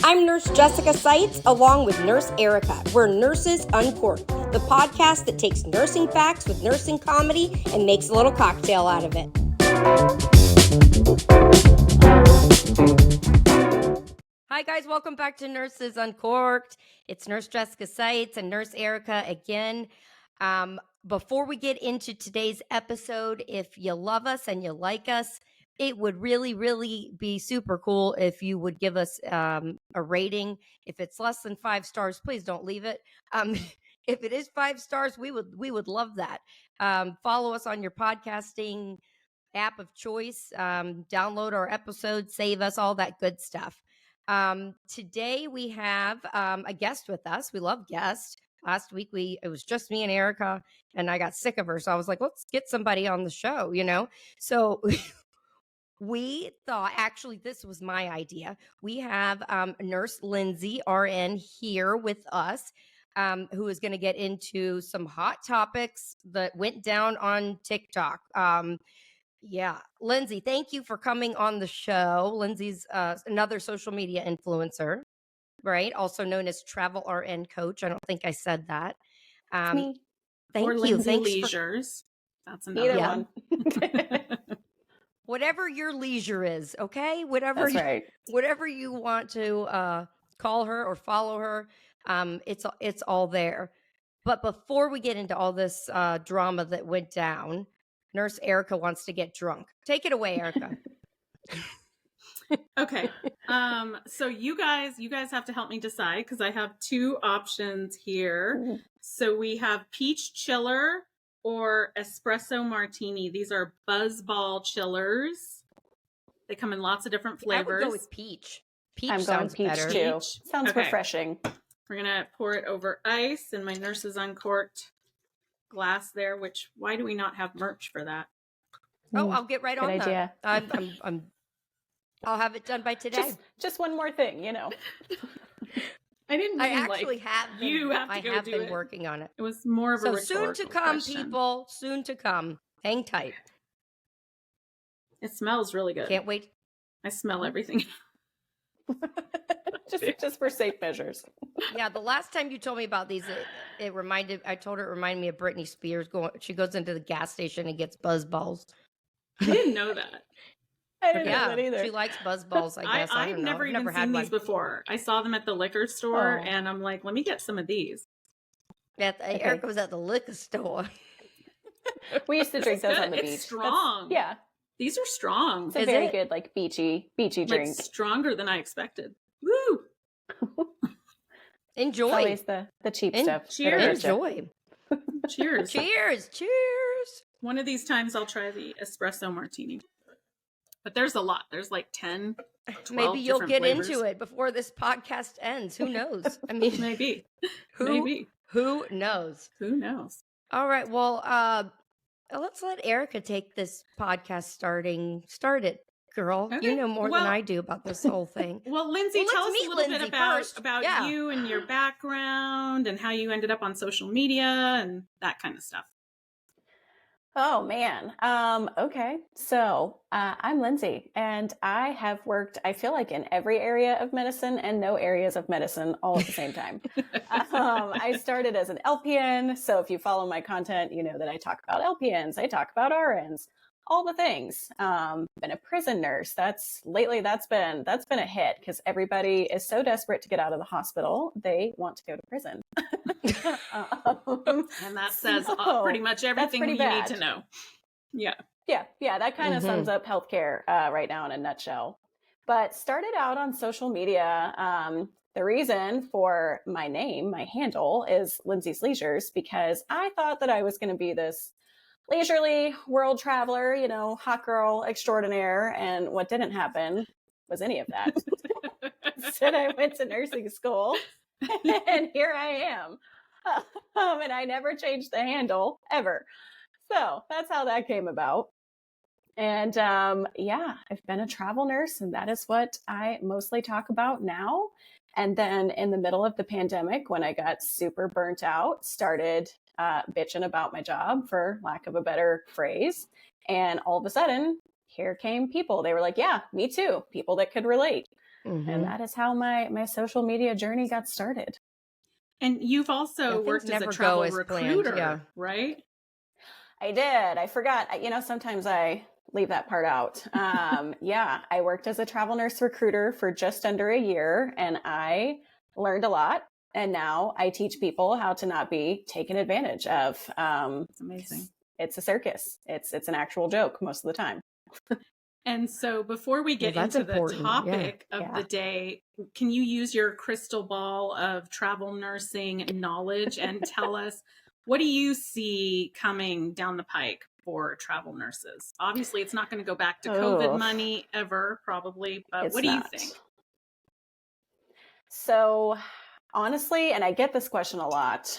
I'm Nurse Jessica Seitz, along with Nurse Erica. We're Nurses Uncorked, the podcast that takes nursing facts with nursing comedy and makes a little cocktail out of it. Hi guys, welcome back to Nurses Uncorked. It's Nurse Jessica Seitz and Nurse Erica again. Before we get into today's episode, if you love us and you like us, it would really be super cool if you would give us a rating. If it's less than 5 stars, please don't leave it. If it is 5 stars, we would love that. Follow us on your podcasting app of choice. Download our episodes, save us, all that good stuff. Today we have a guest with us. We love guests. Last week it was just me and Erica, and I got sick of her, so I was like, let's get somebody on the show, So we thought, actually, this was my idea. We have Nurse Lindsey, RN, here with us, who is going to get into some hot topics that went down on TikTok. Yeah. Lindsey, thank you for coming on the show. Lindsey's another social media influencer, right? Also known as Travel RN Coach. I don't think I said that. Me. Thank or you. Lindsey Thanks Leisures. That's another Either one. Whatever your leisure is, okay? That's right. Whatever you want to call her or follow her, it's all there. But before we get into all this drama that went down, Nurse Erica wants to get drunk. Take it away, Erica. Okay. So you guys have to help me decide because I have 2 options here. Ooh. So we have peach chiller or espresso martini. These are buzzball chillers. They come in lots of different flavors. I would go with peach. Peach I'm going sounds peach better. too. Peach? Sounds Okay. refreshing. We're going to pour it over ice in my Nurses Uncorked glass there, which why do we not have merch for that? Oh, I'll get right Good on idea. that. I'll have it done by today. Just one more thing, I didn't mean I actually like have been, you have to I go have do been it. working on it. It was more of a So rhetorical soon to come, question. people. Soon to come. Hang tight. It smells really good. Can't wait. I smell everything. just for safe measures. Yeah, the last time you told me about these, it reminded me of Britney Spears she goes into the gas station and gets buzz balls. I didn't know that. I didn't know Yeah, that either. she likes buzz balls, I guess. I I've don't know. never I've even never seen had these one. before. I saw them at the liquor store, Oh. and I'm like, let me get some of these. Okay. Erica was at the liquor store. We used to drink those on the It's beach. strong. Yeah. These are strong. It's a Is very it? good, beachy Like drink. stronger than I expected. Woo! Enjoy. Always the cheap stuff. Cheers. Enjoy. Cheers. Cheers. Cheers. One of these times I'll try the espresso martini. But there's a lot. There's like 10, 12 Maybe you'll different get flavors. into it before this podcast ends. Who knows? I mean, Maybe. who Maybe. knows? Who knows? All right. Well, let's let Erica take this podcast started, girl. Okay. You know more Well- than I do about this whole thing. Well, Lindsay, Well, tell let's us a meet little Lindsey bit first. about Yeah. you and your background and how you ended up on social media and that kind of stuff. Oh man. Okay. So I'm Lindsey, and I have worked, I feel like, in every area of medicine and no areas of medicine all at the same time. I started as an LPN. So if you follow my content, you know that I talk about LPNs, I talk about RNs, all the things. Been a prison nurse. Lately that's been a hit because everybody is so desperate to get out of the hospital, they want to go to prison. And that says pretty much everything pretty you bad. need to know. Yeah. Yeah, that kind of Mhm. sums up healthcare right now in a nutshell. But started out on social media. The reason for my name, my handle, is Lindsey's Leisures, because I thought that I was going to be this leisurely world traveler, hot girl extraordinaire. And what didn't happen was any of that. Instead, I went to nursing school, and here I am. And I never changed the handle ever. So that's how that came about. And I've been a travel nurse, and that is what I mostly talk about now. And then in the middle of the pandemic, when I got super burnt out, started bitching about my job, for lack of a better phrase. And all of a sudden, here came people. They were like, yeah, me too. People that could relate. And that is how my social media journey got started. And you've also worked as a never travel go as planned, recruiter, yeah. right? I did. I forgot. Sometimes I leave that part out. Yeah, I worked as a travel nurse recruiter for just under a year, and I learned a lot. And now I teach people how to not be taken advantage of. It's amazing. It's a circus. It's an actual joke most of the time. And so before we get that's into the important, yeah. topic of the day, can you use your crystal ball of travel nursing knowledge and tell us, what do you see coming down the pike for travel nurses? Obviously, it's not going to go back to COVID money ever, probably, but what do you think? So honestly, and I get this question a lot,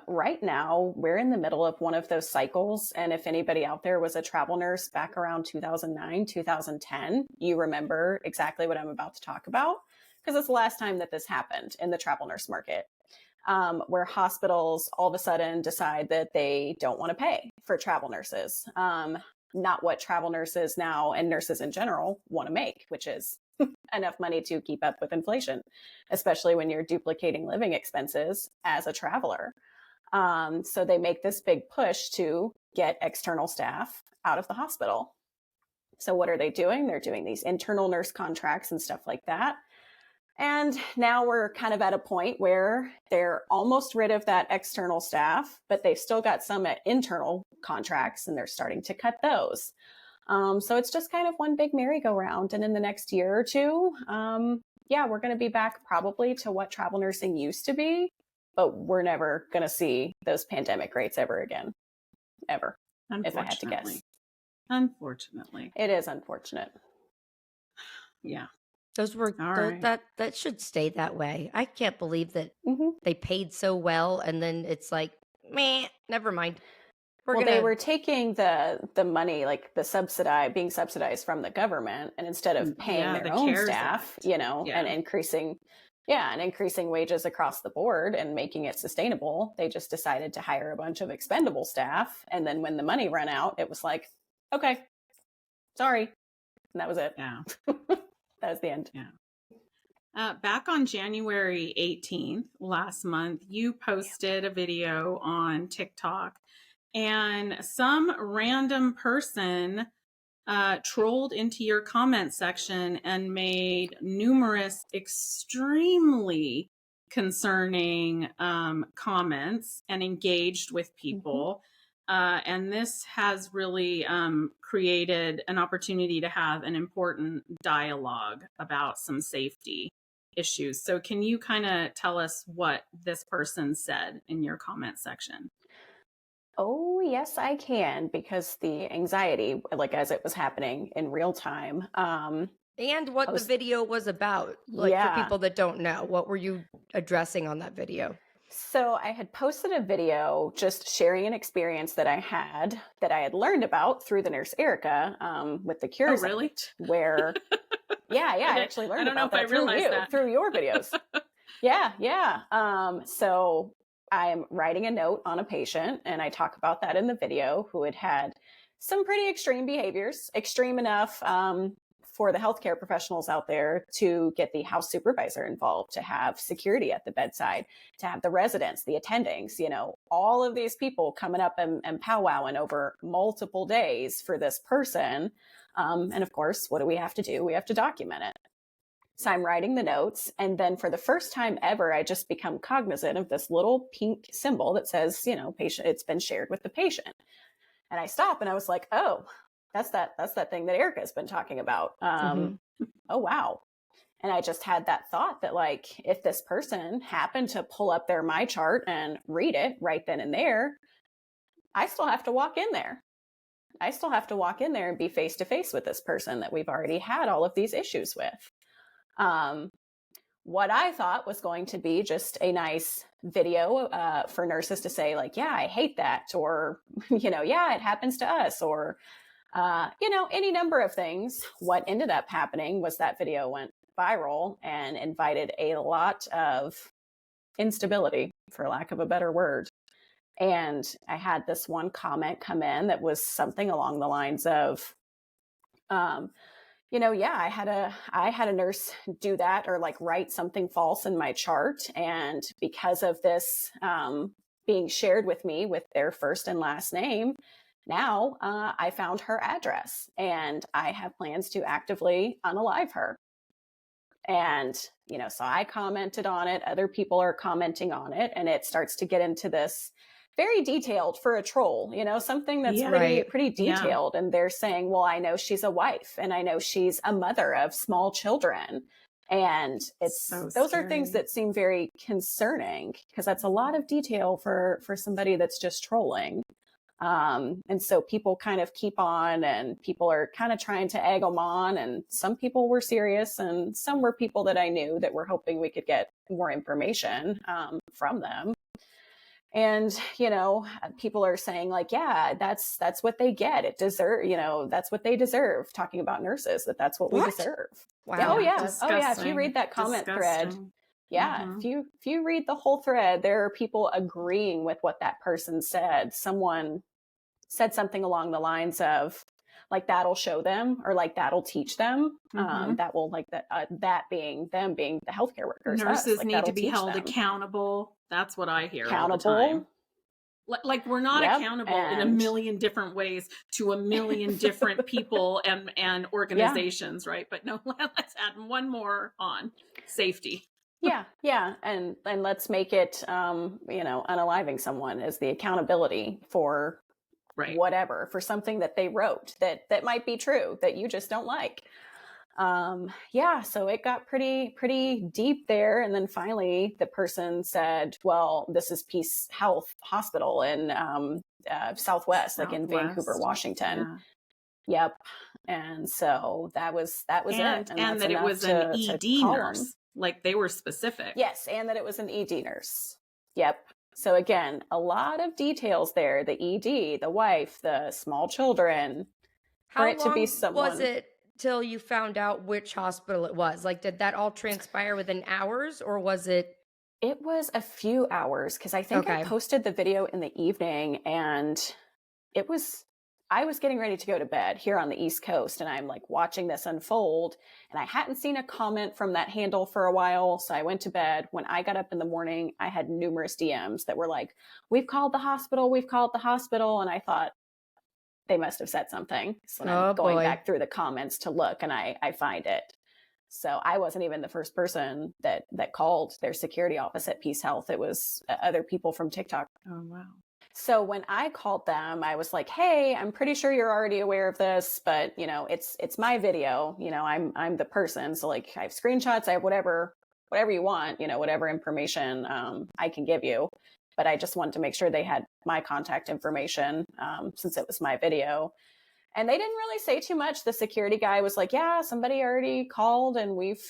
right now we're in the middle of one of those cycles. And if anybody out there was a travel nurse back around 2009, 2010, you remember exactly what I'm about to talk about, because it's the last time that this happened in the travel nurse market, where hospitals all of a sudden decide that they don't want to pay for travel nurses. Not what travel nurses now and nurses in general want to make, which is enough money to keep up with inflation, especially when you're duplicating living expenses as a traveler. So they make this big push to get external staff out of the hospital. So what are they doing? They're doing these internal nurse contracts and stuff like that. And now we're kind of at a point where they're almost rid of that external staff, but they've still got some internal contracts and they're starting to cut those. So it's just kind of one big merry-go-round. And in the next year or two, we're going to be back probably to what travel nursing used to be, but we're never going to see those pandemic rates ever again. Ever. If I had to guess. Unfortunately. It is unfortunate. Yeah. Those were that should stay that way. I can't believe that they paid so well, and then it's like, meh, never mind. They were taking the money, like being subsidized from the government, and instead of paying their own staff, and increasing wages across the board and making it sustainable, they just decided to hire a bunch of expendable staff. And then when the money ran out, it was like, okay, sorry. And that was it. Yeah. That was the end. Yeah. Back on January 18th, last month, you posted a video on TikTok, and some random person trolled into your comment section and made numerous extremely concerning comments and engaged with people. And this has really created an opportunity to have an important dialogue about some safety issues. So can you kind of tell us what this person said in your comment section? Oh, yes, I can, because the anxiety, like as it was happening in real time. And what the video was about, for people that don't know, what were you addressing on that video? So I had posted a video just sharing an experience that I had learned about through the nurse Erica with the Cures. Oh, really? Act, where, I actually learned about that through your videos. So I'm writing a note on a patient, and I talk about that in the video, who had some pretty extreme behaviors, extreme enough for the healthcare professionals out there to get the house supervisor involved, to have security at the bedside, to have the residents, the attendings, all of these people coming up and powwowing over multiple days for this person. And of course, what do we have to do? We have to document it. So I'm writing the notes, and then for the first time ever, I just become cognizant of this little pink symbol that says, patient, it's been shared with the patient. And I stop and I was like, oh, that's that thing that Erica's been talking about. Oh, wow. And I just had that thought that, like, if this person happened to pull up their My Chart and read it right then and there, I still have to walk in there. And be face to face with this person that we've already had all of these issues with. What I thought was going to be just a nice video for nurses to say, like, yeah, I hate that, or, yeah, it happens to us, or, any number of things. What ended up happening was that video went viral and invited a lot of instability, for lack of a better word. And I had this one comment come in that was something along the lines of, Yeah, I had a nurse do that, or like write something false in my chart. And because of this being shared with me with their first and last name, now I found her address and I have plans to actively unalive her. And, so I commented on it. Other people are commenting on it, and it starts to get into this very detailed for a troll, something that's Yeah. pretty detailed. And they're saying, well, I know she's a wife and I know she's a mother of small children. And those are things that seem very concerning, because that's a lot of detail for somebody that's just trolling. And so people kind of keep on, and people are kind of trying to egg them on. And some people were serious, and some were people that I knew that were hoping we could get more information from them. And, people are saying like, yeah, that's what they get. It deserve, that's what they deserve. Talking about nurses, that's what we deserve. Wow. Oh yeah. Disgusting. Oh yeah. If you read that comment thread, yeah, if you read the whole thread, there are people agreeing with what that person said. Someone said something along the lines of like, that'll show them, or like, that'll teach them. That will, like, that being them being the healthcare workers. Nurses like, need to be teach held them. accountable. That's what I hear all the Accountable. time. Like, we're not accountable in a million different ways to a million different people and organizations, right? But no, let's add one more on: safety. Yeah. And let's make it, unaliving someone is the accountability for whatever, for something that they wrote that might be true, that you just don't like. So it got pretty deep there. And then finally the person said, well, this is Peace Health Hospital in Southwest, like in Vancouver, Washington. Yeah. Yep. And so that was it. And that it was an ED nurse. Like, they were specific. Yes. And that it was an ED nurse. Yep. So again, a lot of details there. The ED, the wife, the small children. How long was it till you found out which hospital it was? Like, did that all transpire within hours, or was it? It was a few hours, because I think I posted the video in the evening, and I was getting ready to go to bed here on the East Coast, and I'm like watching this unfold, and I hadn't seen a comment from that handle for a while. So I went to bed. When I got up in the morning, I had numerous DMs that were like, we've called the hospital. And I thought, they must have said something. So I'm going back through the comments to look, and I find it. So I wasn't even the first person that called their security office at Peace Health. It was other people from TikTok. Oh, wow. So when I called them, I was like, hey, I'm pretty sure you're already aware of this, but it's my video. I'm the person. So like, I have screenshots, I have whatever you want, whatever information I can give you. But I just wanted to make sure they had my contact information since it was my video. And they didn't really say too much. The security guy was like, yeah, somebody already called, and we've,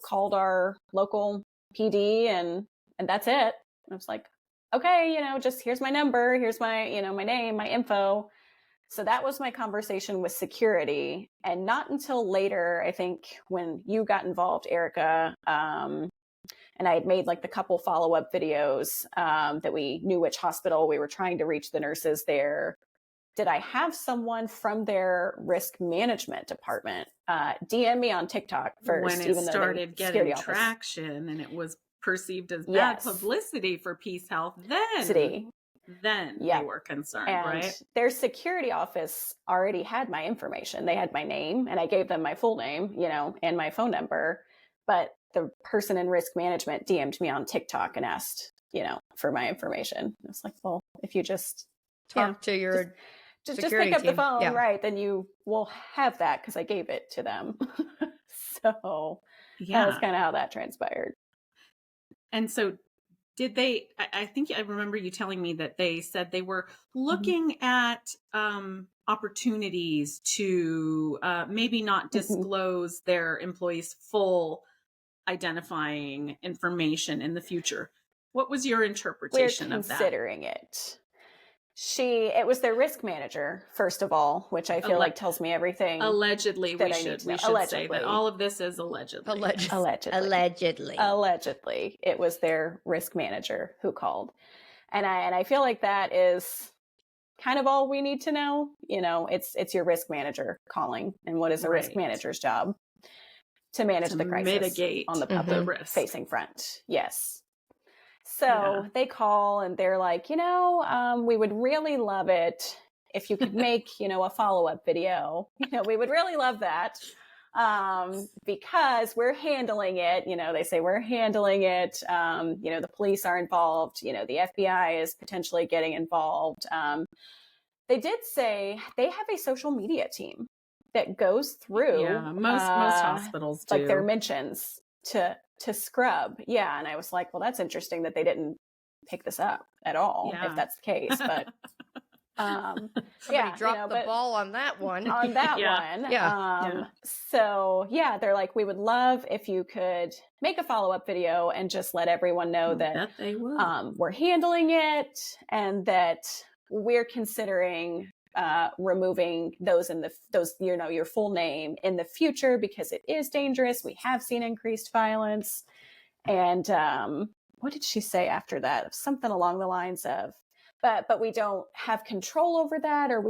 called our local PD, and that's it. And I was like, okay, just here's my number. Here's my, my name, my info. So that was my conversation with security. And not until later, I think, when you got involved, Erica, and I had made like the couple follow-up videos that we knew which hospital we were trying to reach the nurses there. Did I have someone from their risk management department DM me on TikTok first? When it started getting traction and it was perceived as bad publicity for Peace Health, then they were concerned, and right? Their security office already had my information. They had my name, and I gave them my full name, and my phone number. But the person in risk management DM'd me on TikTok and asked, for my information. I was like, well, if you just talk to your just pick up the phone, right, then you will have that, because I gave it to them. So that was kind of how that transpired. And so did they, I think I remember you telling me that they said they were looking at opportunities to maybe not disclose their employees' full identifying information in the future. What was your interpretation of that? We're considering it. It was their risk manager, first of all, which I feel like tells me everything. Allegedly, we should say that all of this is allegedly. Allegedly, it was their risk manager who called, and I feel like that is kind of all we need to know. You know, it's your risk manager calling. And what is a risk Right. manager's job? To manage the crisis mitigate on the the public risk. facing front. Yes. So Yeah. they call and they're like, we would really love it if you could make, a follow-up video. We would really love that because we're handling it. They say we're handling it. The police are involved. The FBI is potentially getting involved. They did say they have a social media team that goes through. Yeah, most hospitals do. Like their mentions to scrub. Yeah. And I was like, well, that's interesting that they didn't pick this up at all, if that's the case. But somebody dropped the ball on that one. On that Yeah. one. Yeah. So yeah, they're like, we would love if you could make a follow-up video and just let everyone know that they will. we're handling it and that we're considering removing those your full name in the future because it is dangerous. We have seen increased violence. And what did she say after that? Something along the lines of, but we don't have control over that, or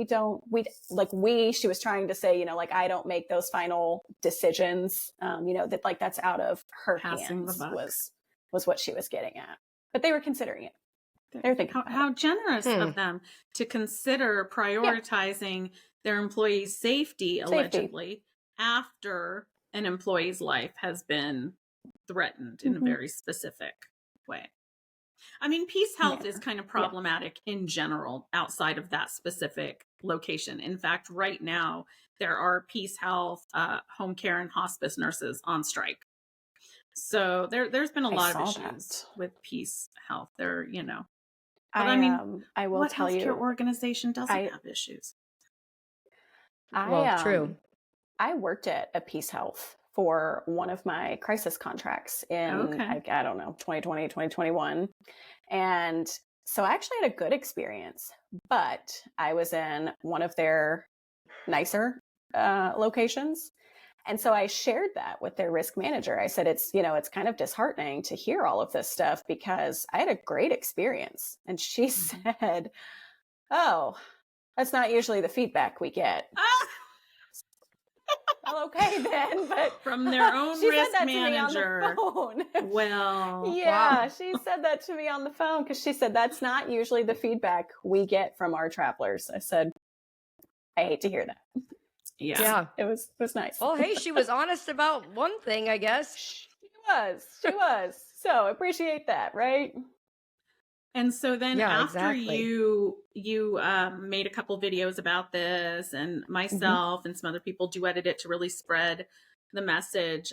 she was trying to say, I don't make those final decisions, that like that's out of her Passing hands the buck. was what she was getting at. But they were considering it. They're thinking how generous of them to consider prioritizing their employees' safety, allegedly, after an employee's life has been threatened in a very specific way. I mean, Peace Health is kind of problematic in general outside of that specific location. In fact, right now, there are Peace Health, home care, and hospice nurses on strike. So there's been a lot of issues with Peace Health. But I will what tell you, healthcare organization doesn't have issues? True. I worked at a Peace Health for one of my crisis contracts in, I don't know, 2020, 2021. And so I actually had a good experience, but I was in one of their nicer locations. And so I shared that with their risk manager. I said, it's kind of disheartening to hear all of this stuff because I had a great experience. And she said, oh, that's not usually the feedback we get. Well, okay then, but from their own she risk said that manager. To me on the phone. Well, yeah, she said that to me on the phone because she said that's not usually the feedback we get from our travelers. I said, I hate to hear that. Yeah. It was nice. Well, hey, she was honest about one thing, I guess. She was. So I appreciate that, right? And so then after exactly. you made a couple videos about this, and myself and some other people duetted it to really spread the message.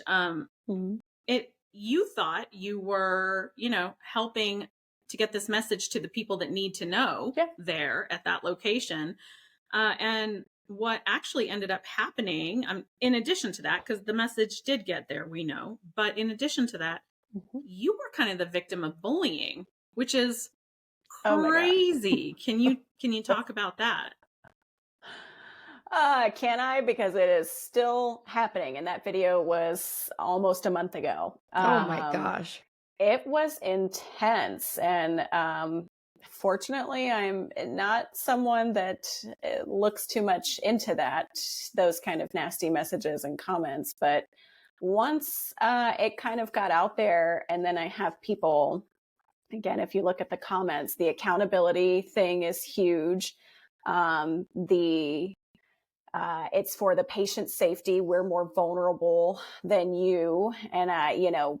You thought you were, helping to get this message to the people that need to know there at that location. And what actually ended up happening, in addition to that, because the message did get there, we know, but in addition to that, you were kind of the victim of bullying, which is crazy. Can you talk about that? Can I? Because it is still happening. And that video was almost a month ago. Oh my gosh. It was intense. And fortunately, I'm not someone that looks too much into those kind of nasty messages and comments. But once it kind of got out there, and then I have people, again, if you look at the comments, the accountability thing is huge. It's for the patient's safety. We're more vulnerable than you. And,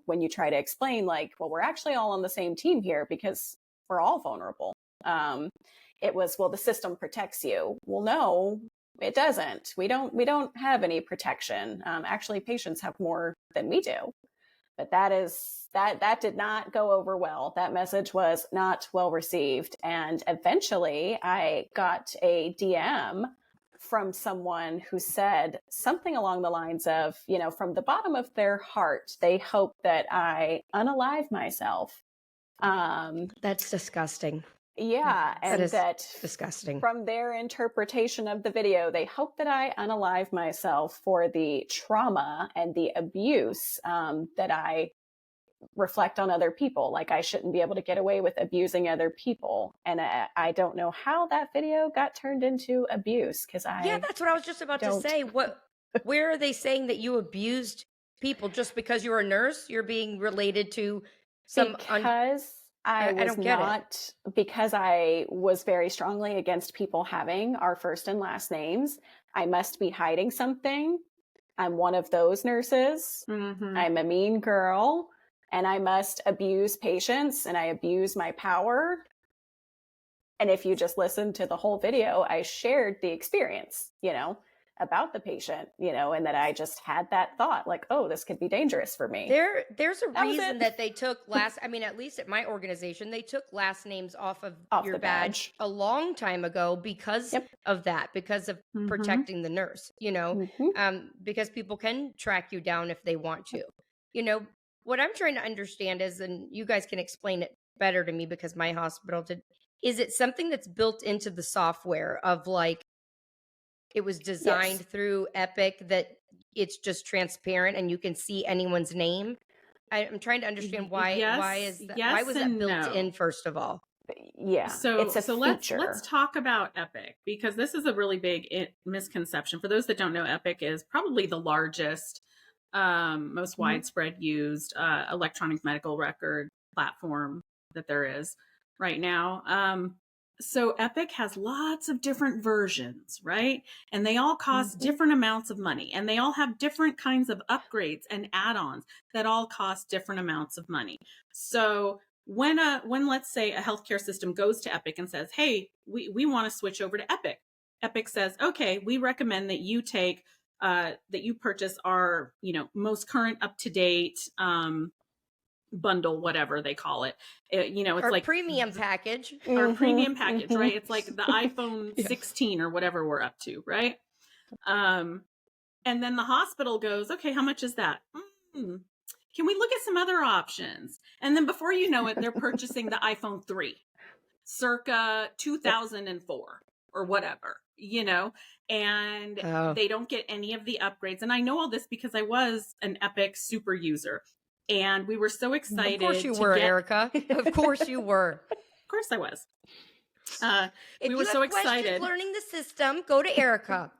when you try to explain like, well, we're actually all on the same team here because we're all vulnerable. It was, well, the system protects you. Well, no, it doesn't. We don't have any protection. Actually, patients have more than we do. But that did not go over well. That message was not well received. And eventually I got a DM from someone who said something along the lines of, from the bottom of their heart, they hope that I unalive myself. That's disgusting. Yeah. And that disgusting. From their interpretation of the video, they hope that I unalive myself for the trauma and the abuse that I reflect on other people. Like I shouldn't be able to get away with abusing other people. And I don't know how that video got turned into abuse, because Yeah, that's what I was just about to say. Where are they saying that you abused people just because you're a nurse? You're being related to some because I was don't get not because I was very strongly against people having our first and last names. I must be hiding something. I'm one of those nurses. Mm-hmm. I'm a mean girl, and I must abuse patients, and I abuse my power. And if you just listen to the whole video, I shared the experience, about the patient, and that I just had that thought like, oh, this could be dangerous for me. There's a reason that they took at least at my organization, they took last names off your badge a long time ago because of that, because of protecting the nurse, because people can track you down if they want to. What I'm trying to understand is, and you guys can explain it better to me because my hospital did, is it something that's built into the software of like, it was designed through Epic that it's just transparent and you can see anyone's name? I'm trying to understand why was that built in, first of all? Yeah. So it's a feature. let's talk about Epic, because this is a really big misconception. For those that don't know, Epic is probably the largest, most widespread used electronic medical record platform that there is right now. So Epic has lots of different versions, right? And they all cost different amounts of money, and they all have different kinds of upgrades and add-ons that all cost different amounts of money. So when let's say a healthcare system goes to Epic and says, hey, we want to switch over to Epic. Epic says, okay, we recommend that you take that you purchase our, most current up-to-date bundle, whatever they call it. It's our like premium package. Our premium package, right? It's like the iPhone 16 or whatever we're up to, right? And then the hospital goes, okay, how much is that? Can we look at some other options? And then before you know it, they're purchasing the iPhone 3, circa 2004 or whatever, and they don't get any of the upgrades. And I know all this because I was an Epic super user. And we were so excited. Of course you were, Erica. Of course you were. Of course I was. If we were so excited. Learning the system, go to Erica.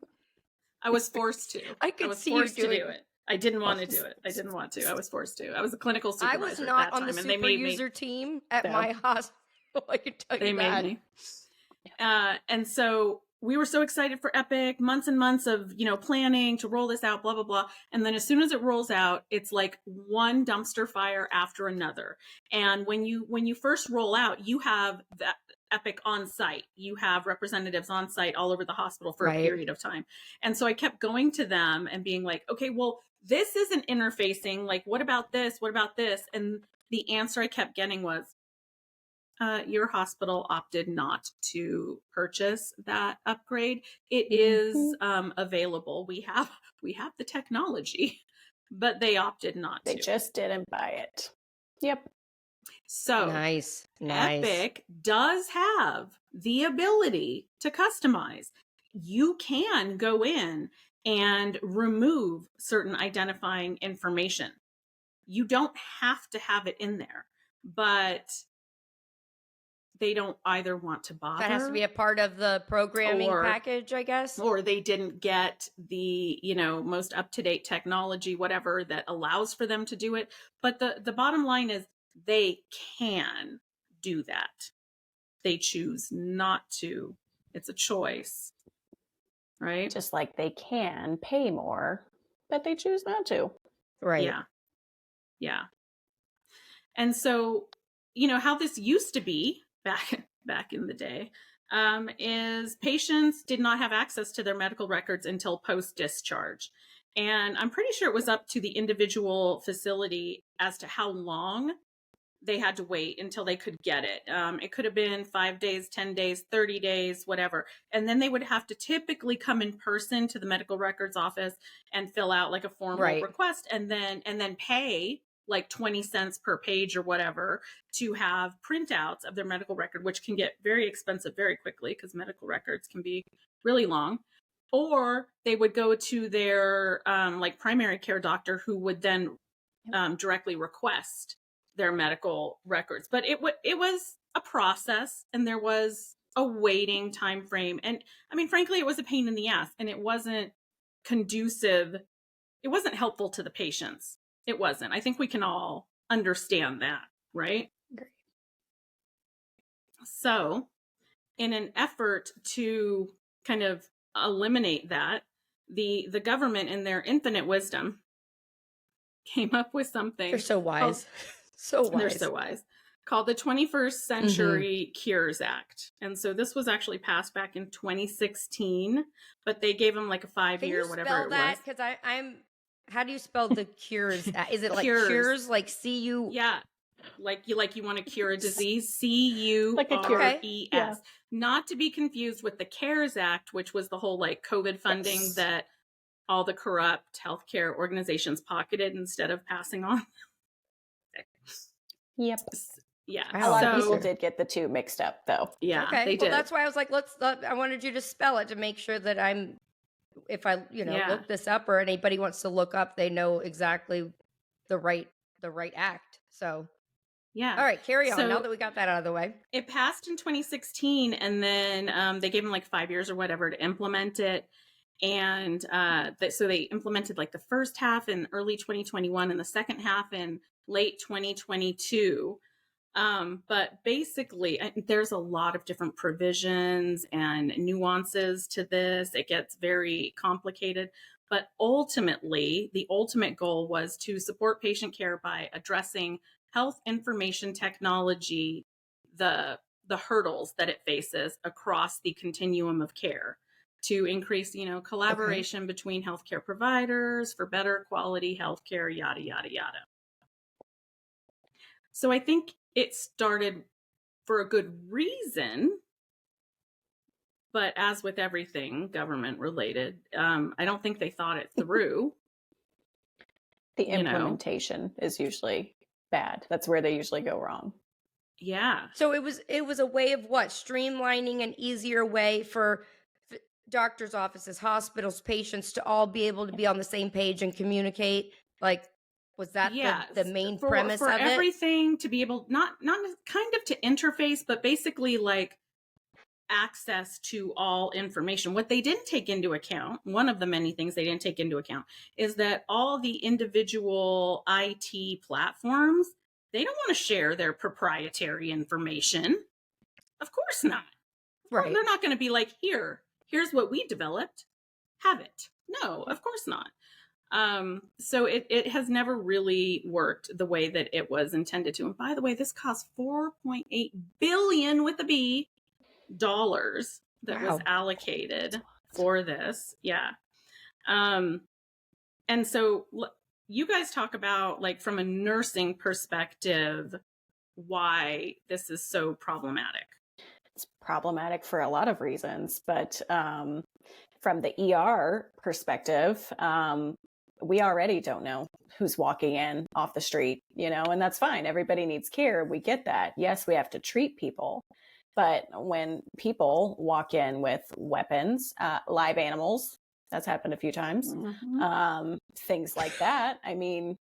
I was forced to. I was forced to do it. I didn't want to do it. I didn't want to. I was forced to. I was a clinical supervisor. I was not at that on time, the and super user team at my hospital. I can tell you that. They made me. And so we were so excited for Epic, months and months of, planning to roll this out, blah, blah, blah. And then as soon as it rolls out, it's like one dumpster fire after another. And when you first roll out, you have that Epic on site. You have representatives on site all over the hospital for a period of time. And so I kept going to them and being like, okay, well, this isn't interfacing. Like, what about this? What about this? And the answer I kept getting was, your hospital opted not to purchase that upgrade. It is available. We have the technology, but they opted not to. They just didn't buy it. Yep. So nice. Epic does have the ability to customize. You can go in and remove certain identifying information. You don't have to have it in there, but they don't either want to bother. That has to be a part of the programming package, I guess. Or they didn't get the, most up-to-date technology, whatever, that allows for them to do it. But the bottom line is they can do that. They choose not to. It's a choice, right? Just like they can pay more, but they choose not to. Right. Yeah. And so, how this used to be back in the day, is patients did not have access to their medical records until post-discharge. And I'm pretty sure it was up to the individual facility as to how long they had to wait until they could get it. It could have been 5 days, 10 days, 30 days, whatever. And then they would have to typically come in person to the medical records office and fill out like a formal request, and then pay like 20 cents per page or whatever to have printouts of their medical record, which can get very expensive very quickly because medical records can be really long. Or they would go to their like primary care doctor, who would then directly request their medical records. But it was a process, and there was a waiting time frame. And I mean, frankly, it was a pain in the ass, and it wasn't conducive. It wasn't helpful to the patients. It wasn't. I think we can all understand that, right? Great. So, in an effort to kind of eliminate that, the government, in their infinite wisdom, came up with something. They're so wise. So wise. They're so wise. Called the 21st Century Cures Act. And so this was actually passed back in 2016, but they gave them like a 5-year, whatever spell it that? was. Because I'm. How do you spell the cures? Is it like Cures. cures? Like CU? Yeah. Like you want to cure a disease, CURES. Like a cure. Yeah. Not to be confused with the CARES Act, which was the whole like COVID funding that all the corrupt healthcare organizations pocketed instead of passing on. Yep. Yeah. A lot of people did get the two mixed up, though. Yeah, Okay. they did. That's why I was like, I wanted you to spell it to make sure that if I, look this up or anybody wants to look up, they know exactly the right act. So, yeah. All right, carry on. So now that we got that out of the way. It passed in 2016, and then they gave them like 5 years or whatever to implement it. And so they implemented like the first half in early 2021 and the second half in late 2022. But basically, there's a lot of different provisions and nuances to this. It gets very complicated. But ultimately, the ultimate goal was to support patient care by addressing health information technology, the hurdles that it faces across the continuum of care, to increase, collaboration between healthcare providers for better quality healthcare, yada, yada, yada. So I think it started for a good reason, but as with everything government related, I don't think they thought it through. The implementation is usually bad. That's where they usually go wrong. Yeah. So it was a way of what? Streamlining an easier way for doctors' offices, hospitals, patients to all be able to be on the same page and communicate. Like, was that the main premise for of it? Everything to be able, not kind of to interface, but basically like access to all information. What they didn't take into account, one of the many things they didn't take into account, is that all the individual IT platforms, they don't want to share their proprietary information. Of course not. Right. They're not going to be like, here's what we developed, have it. No, of course not. So it has never really worked the way that it was intended to. And by the way, this cost $4.8 billion with a B dollars that was allocated for this. Yeah. And so you guys talk about, like, from a nursing perspective, why this is so problematic. It's problematic for a lot of reasons, but from the ER perspective, we already don't know who's walking in off the street, and that's fine. Everybody needs care. We get that. Yes, we have to treat people. But when people walk in with weapons, live animals, that's happened a few times, things like that. I mean,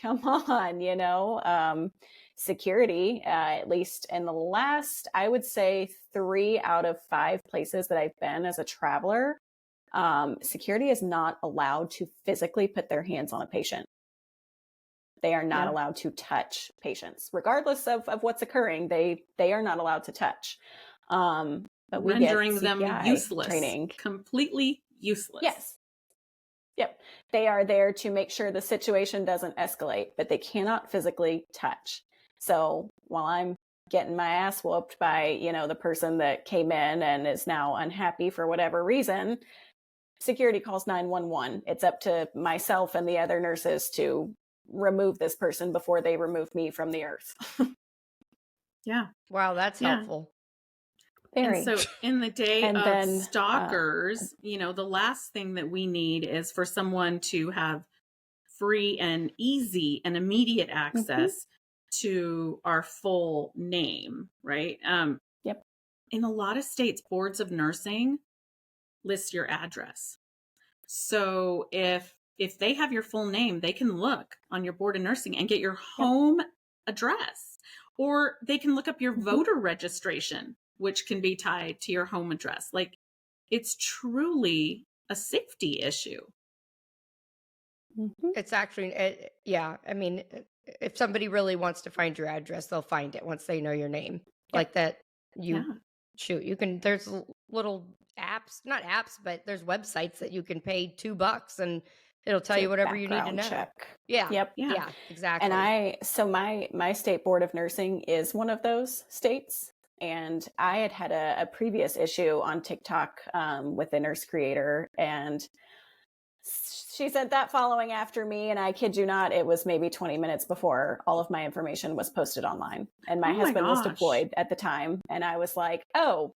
come on, security, at least in the last, I would say 3 out of 5 places that I've been as a traveler, security is not allowed to physically put their hands on a patient. They are not allowed to touch patients, regardless of what's occurring. They are not allowed to touch. But we rendering get CPI them useless, training. Completely useless. Yes. Yep. They are there to make sure the situation doesn't escalate, but they cannot physically touch. So while I'm getting my ass whooped by, the person that came in and is now unhappy for whatever reason, security calls 911. It's up to myself and the other nurses to remove this person before they remove me from the earth. Yeah. Wow, that's helpful. Very. And so in the day And of then, stalkers, the last thing that we need is for someone to have free and easy and immediate access to our full name, right? Yep. In a lot of states, boards of nursing list your address. So if they have your full name, they can look on your board of nursing and get your home address. Or they can look up your voter registration, which can be tied to your home address. Like, it's truly a safety issue. It's actually, yeah. I mean, if somebody really wants to find your address, they'll find it once they know your name. Like that, you you can. There's little apps, not apps, but there's websites that you can pay $2 and it'll tell you whatever you need to know. Check. Yeah. Yep. Yeah. Exactly. And my state board of nursing is one of those states. And I had a previous issue on TikTok with a nurse creator, and she sent that following after me, and I kid you not, it was maybe 20 minutes before all of my information was posted online. And my husband was deployed at the time, and I was like, oh,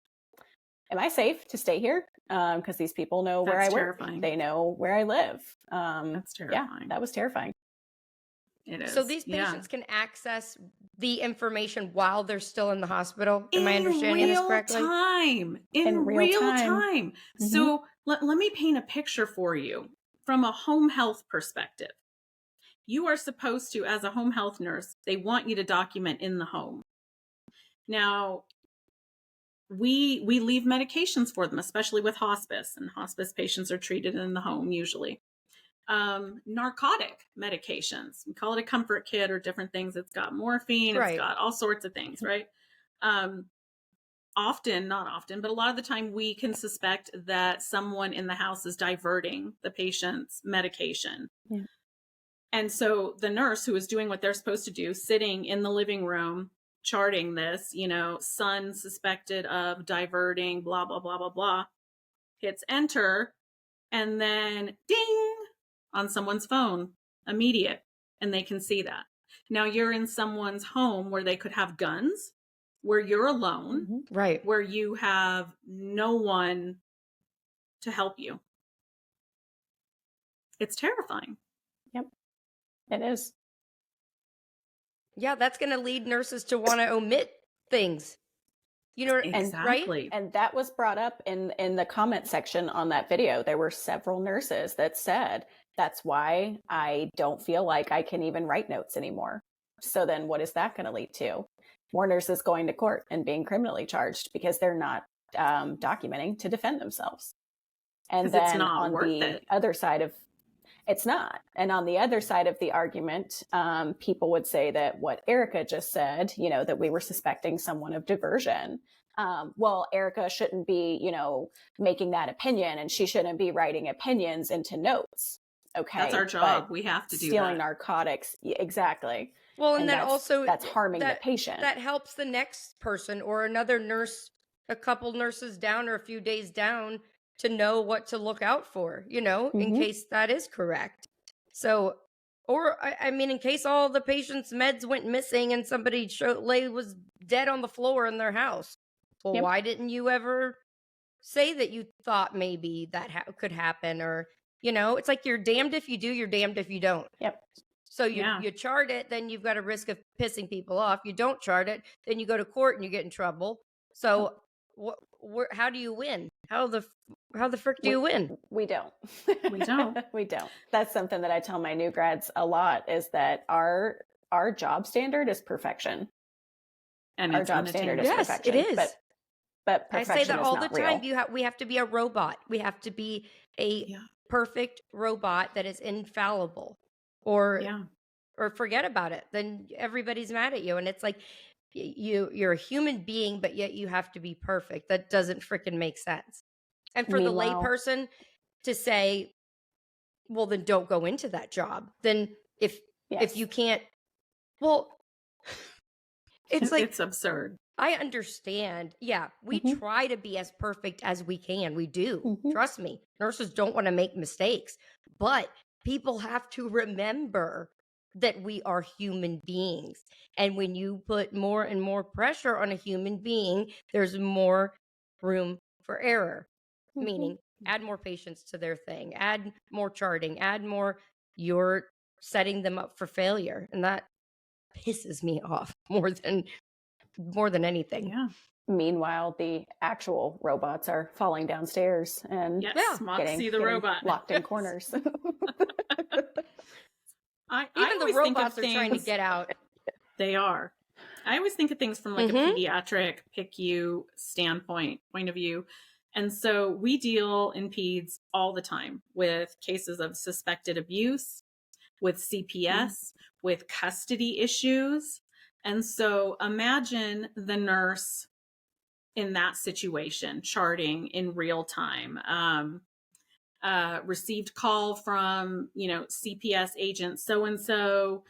am I safe to stay here? Because these people know where I work. They know where I live. That's terrifying. Yeah, that was terrifying. It is. So these patients can access the information while they're still in the hospital. Am I understanding this correctly? In real time. So let me paint a picture for you from a home health perspective. You are supposed to, as a home health nurse, they want you to document in the home. Now, we leave medications for them, especially with hospice, and hospice patients are treated in the home usually. Narcotic medications, we call it a comfort kit or different things. It's got morphine, it's got all sorts of things, right? Often, not often, but a lot of the time we can suspect that someone in the house is diverting the patient's medication. Yeah. And so the nurse who is doing what they're supposed to do, sitting in the living room, charting this, son suspected of diverting, blah, blah, blah, blah, blah, hits enter, and then ding on someone's phone, immediate, and they can see that. Now you're in someone's home where they could have guns, where you're alone, right? Where you have no one to help you. It's terrifying. Yep, it is. Yeah, that's going to lead nurses to want to omit things. Exactly. Right? And that was brought up in the comment section on that video. There were several nurses that said, that's why I don't feel like I can even write notes anymore. So then what is that going to lead to? More nurses going to court and being criminally charged because they're not documenting to defend themselves. And then it's not on worth the it. other side of it's not. And on the other side of the argument, people would say that what Erica just said, that we were suspecting someone of diversion. Well, Erica shouldn't be, making that opinion, and she shouldn't be writing opinions into notes. Okay. That's our job. We have to do stealing that. narcotics. Exactly. Well, and then also that's harming the patient. That helps the next person or another nurse, a couple nurses down or a few days down, to know what to look out for, in case that is correct. So, or I mean, in case all the patient's meds went missing and somebody was dead on the floor in their house. Well, why didn't you ever say that you thought maybe that could happen? Or, it's like you're damned if you do, you're damned if you don't. Yep. So you chart it, then you've got a risk of pissing people off. You don't chart it, then you go to court and you get in trouble. So how do you win? How the frick do you win? We don't. We don't. We don't. That's something that I tell my new grads a lot, is that our job standard is perfection. And our job standard is perfection. Yes, it is. But perfection I say that all the time. Real. We have to be a robot. We have to be a perfect robot that is infallible. Or forget about it. Then everybody's mad at you, and it's like you're a human being, but yet you have to be perfect. That doesn't freaking make sense. And for the layperson to say, well, then don't go into that job. Then if you can't, well, it's like it's absurd. I understand. Yeah, we try to be as perfect as we can. We do. Trust me. Nurses don't want to make mistakes, but people have to remember that we are human beings. And when you put more and more pressure on a human being, there's more room for error. Meaning, add more patients to their thing, add more charting, add more, you're setting them up for failure. And that pisses me off more than anything. Yeah. Meanwhile, the actual robots are falling downstairs and Moxie the robot locked in corners. Even the robots are trying to get out. They are. I always think of things from like a Mhm. pediatric PICU point of view. And so we deal in peds all the time with cases of suspected abuse, with CPS, with custody issues. And so imagine the nurse in that situation charting in real time. Received call from, CPS agent so and so.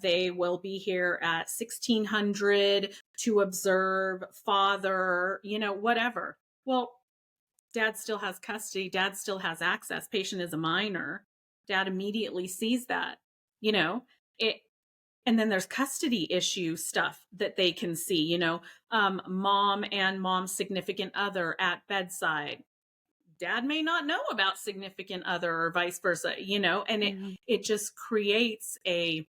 They will be here at 1600 to observe father, whatever. Well, dad still has custody. Dad still has access. Patient is a minor. Dad immediately sees that, it. And then there's custody issue stuff that they can see, mom and mom's significant other at bedside. Dad may not know about significant other or vice versa, and it just creates a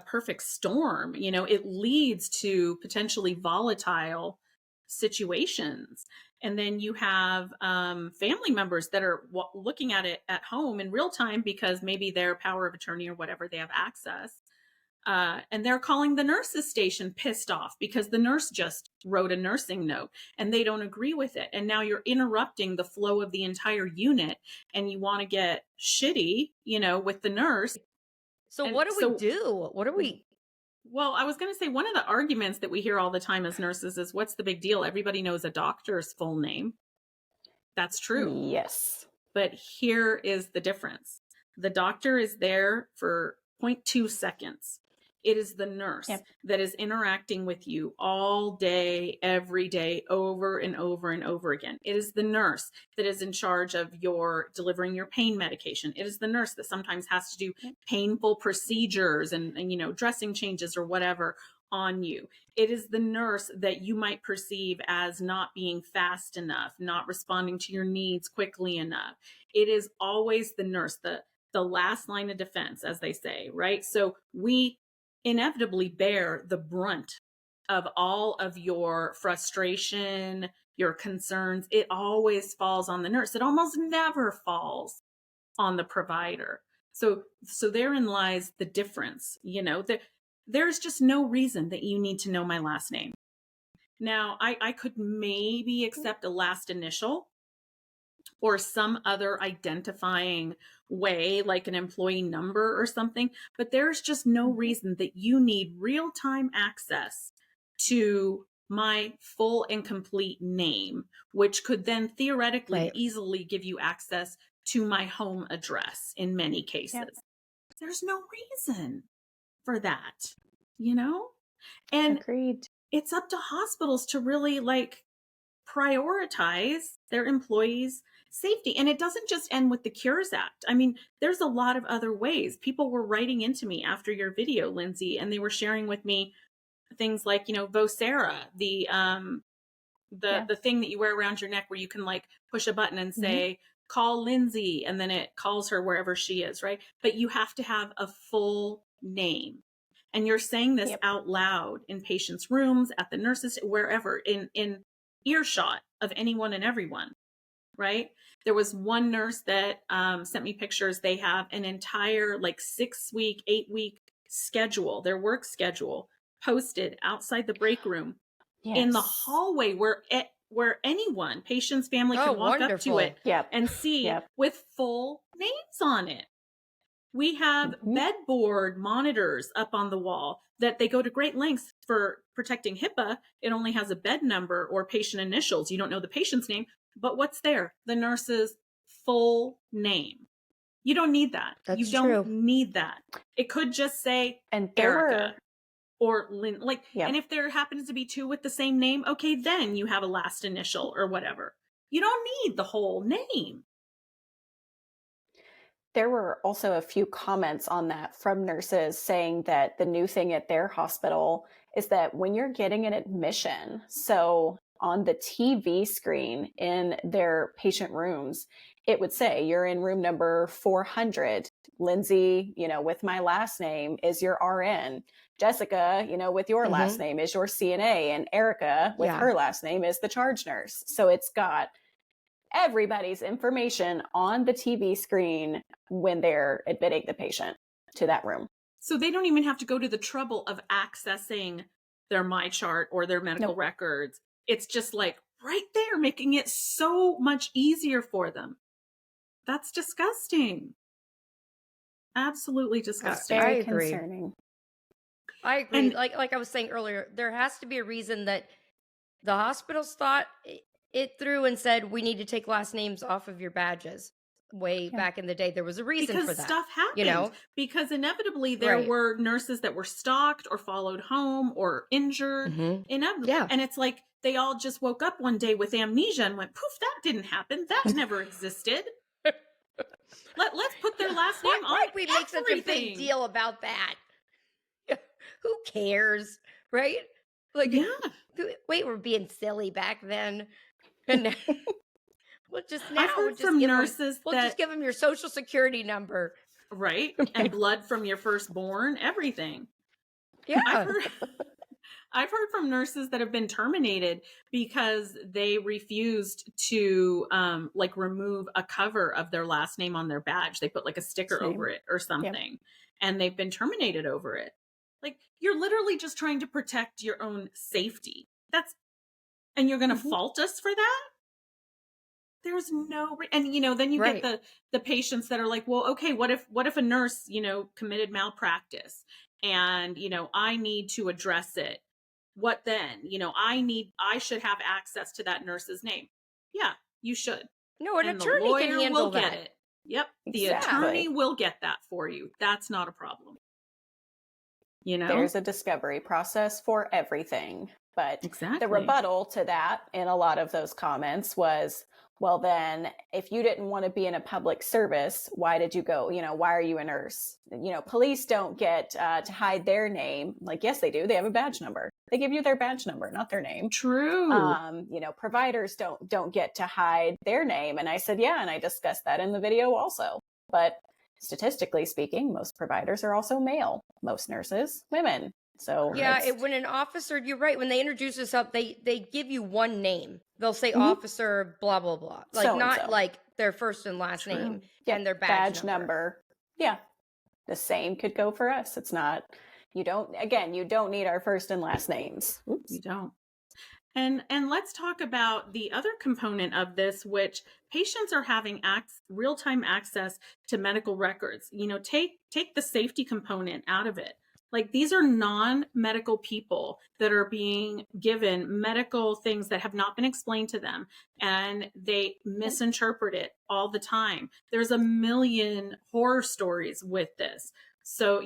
perfect storm. It leads to potentially volatile situations. And then you have family members that are looking at it at home in real time because maybe their power of attorney or whatever, they have access. And they're calling the nurses station pissed off because the nurse just wrote a nursing note and they don't agree with it. And now you're interrupting the flow of the entire unit and you want to get shitty, with the nurse. So And what do we do? What are we? Well, I was going to say one of the arguments that we hear all the time as nurses is what's the big deal? Everybody knows a doctor's full name. That's true. Yes. But here is the difference. The doctor is there for 0.2 seconds. It is the nurse that is interacting with you all day, every day, over and over and over again. It is the nurse that is in charge of delivering your pain medication. It is the nurse that sometimes has to do painful procedures and dressing changes or whatever on you. It is the nurse that you might perceive as not being fast enough, not responding to your needs quickly enough. It is always the nurse, the last line of defense, as they say, right? So we inevitably bear the brunt of all of your frustration, your concerns. It always falls on the nurse. It almost never falls on the provider. So therein lies the difference. There's just no reason that you need to know my last name. Now, I could maybe accept a last initial or some other identifying way, like an employee number or something, but there's just no reason that you need real-time access to my full and complete name, which could then theoretically easily give you access to my home address in many cases. Yep. There's no reason for that, And Agreed. It's up to hospitals to really prioritize their employees' safety. And it doesn't just end with the Cures Act. I mean, there's a lot of other ways. People were writing into me after your video, Lindsey, and they were sharing with me things like, Vocera, the thing that you wear around your neck where you can push a button and say, call Lindsey, and then it calls her wherever she is, right? But you have to have a full name. And you're saying this out loud in patients' rooms, at the nurses, wherever, in earshot of anyone and everyone, right? There was one nurse that sent me pictures. They have an entire 6-week, 8-week schedule, their work schedule, posted outside the break room in the hallway where anyone, patient's family, can walk up to it and see with full names on it. We have bedboard monitors up on the wall that they go to great lengths for protecting HIPAA. It only has a bed number or patient initials. You don't know the patient's name, but what's there? The nurse's full name. You don't need that. That's you don't need that. It could just say Erica or Lynn. And if there happens to be two with the same name, okay, then you have a last initial or whatever. You don't need the whole name. There were also a few comments on that from nurses saying that the new thing at their hospital is that when you're getting an admission, so on the TV screen in their patient rooms, it would say you're in room number 400. Lindsey, with my last name is your RN. Jessica, with your last name is your CNA, and Erica with her last name is the charge nurse. So it's got everybody's information on the TV screen when they're admitting the patient to that room. So they don't even have to go to the trouble of accessing their My Chart or their medical Nope. records. It's just like right there, making it so much easier for them. That's disgusting. Absolutely disgusting. Very I agree. concerning. I agree. And Like I was saying earlier, there has to be a reason that the hospitals thought it through and said we need to take last names off of your badges. Way Yeah. back in the day, there was a reason for because that. stuff happened, You know, because inevitably there right? were nurses that were stalked or followed home or injured. Inevitably. Yeah. And it's like they all just woke up one day with amnesia and went, poof, that didn't happen. That never existed. Let's put their last name on Why'd we make such a big everything. deal about that? Who cares, right? Like, Yeah. wait, we're being silly back then, and now, well, just now I've we'll heard just from give 'em- nurses we'll just give them your social security number, right, and blood from your firstborn, everything. yeah. I've heard from nurses that have been terminated because they refused to like remove a cover of their last name on their badge. They put like a sticker Same. over it or something, and they've been terminated over it. Like you're literally just trying to protect your own safety. And you're going to fault us for that? There's no and then you Right. get the patients that are like, well, okay, what if a nurse committed malpractice and I need to address it. What then? I should have access to that nurse's name. Yeah, you should. No, an And the attorney can lawyer handle will get that. it. Yep, the Exactly. attorney will get that for you. That's not a problem. There's a discovery process for everything. But Exactly. the rebuttal to that in a lot of those comments was, well, then if you didn't want to be in a public service, why did you go? Why are you a nurse? Police don't get to hide their name. Like, yes, they do. They have a badge number. They give you their badge number, not their name. True. Providers don't get to hide their name. And I said, yeah, and I discussed that in the video also. But statistically speaking, most providers are also male. Most nurses, women. So yeah, when an officer, you're right. When they introduce us up, they give you one name. They'll say officer, blah blah blah, like So-and-so. not like their first and last name and their badge number. Yeah, the same could go for us. It's not. You don't need our first and last names. Oops. You don't. And let's talk about the other component of this, which patients are having real-time access to medical records. Take the safety component out of it. Like these are non-medical people that are being given medical things that have not been explained to them, and they misinterpret it all the time. There's a million horror stories with this. So,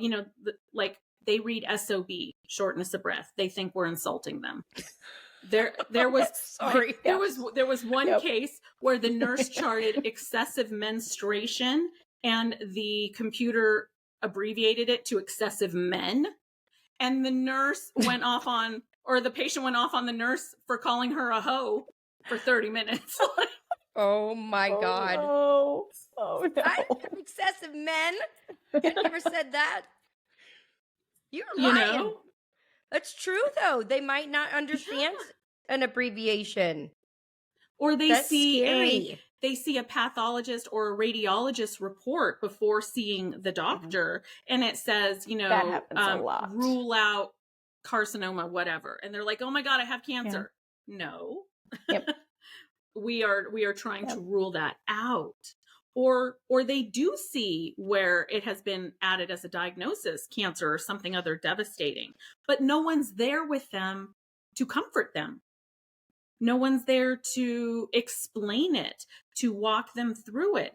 like they read SOB, shortness of breath. They think we're insulting them. There was sorry. There was one case where the nurse charted excessive menstruation and the computer abbreviated it to excessive men, and the nurse went off on, or the patient went off on the nurse for calling her a hoe for 30 minutes. Oh my God. Oh no. Excessive men. You ever said that? You're lying. That's true though. They might not understand an abbreviation. Or they That's see scary. they see a pathologist or a radiologist report before seeing the doctor, and it says, that happens a lot. Rule out carcinoma, whatever. And they're like, oh my God, I have cancer. Yeah. No. Yep. we are trying to rule that out. Or they do see where it has been added as a diagnosis, cancer or something other devastating, but no one's there with them to comfort them. No one's there to explain it, to walk them through it.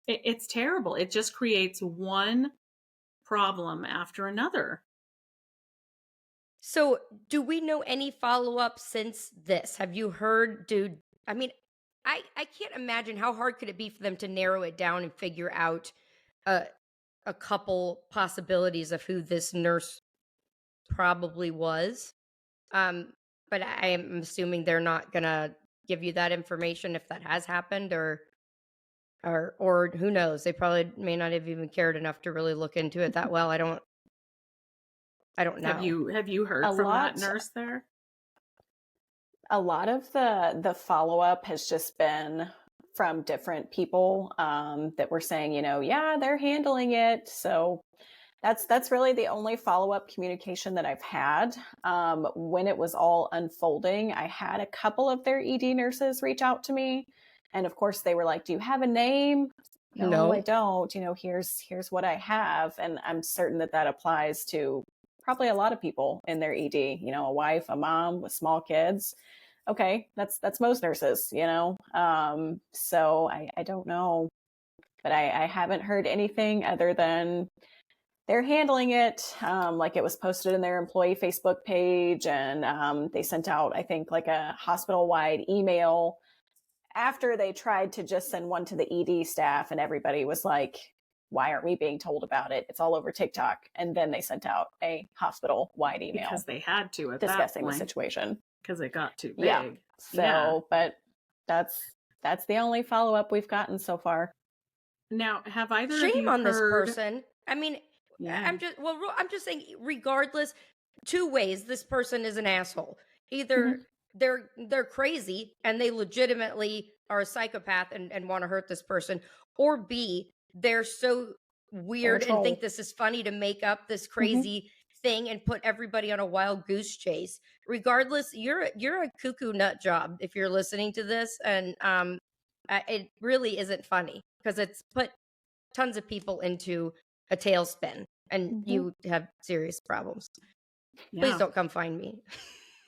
It's terrible. It just creates one problem after another. So do we know any follow-up since this? Have you heard, dude? I mean, I can't imagine how hard could it be for them to narrow it down and figure out a couple possibilities of who this nurse probably was. But I am assuming they're not gonna give you that information if that has happened, or who knows? They probably may not have even cared enough to really look into it that well. I don't know. Have you heard from that nurse there? A lot of the follow-up has just been from different people that were saying, yeah, they're handling it. So that's really the only follow-up communication that I've had. When it was all unfolding, I had a couple of their ED nurses reach out to me. And of course they were like, do you have a name? No, I don't. Here's what I have. And I'm certain that applies to probably a lot of people in their ED, a wife, a mom with small kids. Okay, that's most nurses, so I don't know, but I haven't heard anything other than they're handling it. Like it was posted in their employee Facebook page, and they sent out, I think, like a hospital-wide email after they tried to just send one to the ED staff, and everybody was like, why aren't we being told about it? It's all over TikTok. And then they sent out a hospital-wide email because they had to at discussing that the point, situation because it got too big. Yeah. So, but that's the only follow-up we've gotten so far. Now, have either of Shame you on heard... this person. I mean, Yeah. I'm just saying, regardless, two ways this person is an asshole. Either they're crazy and they legitimately are a psychopath and want to hurt this person, or B, they're so weird and think this is funny to make up this crazy thing and put everybody on a wild goose chase. Regardless, you're a cuckoo nut job if you're listening to this, and it really isn't funny because it's put tons of people into a tailspin, and you have serious problems. Please don't come find me.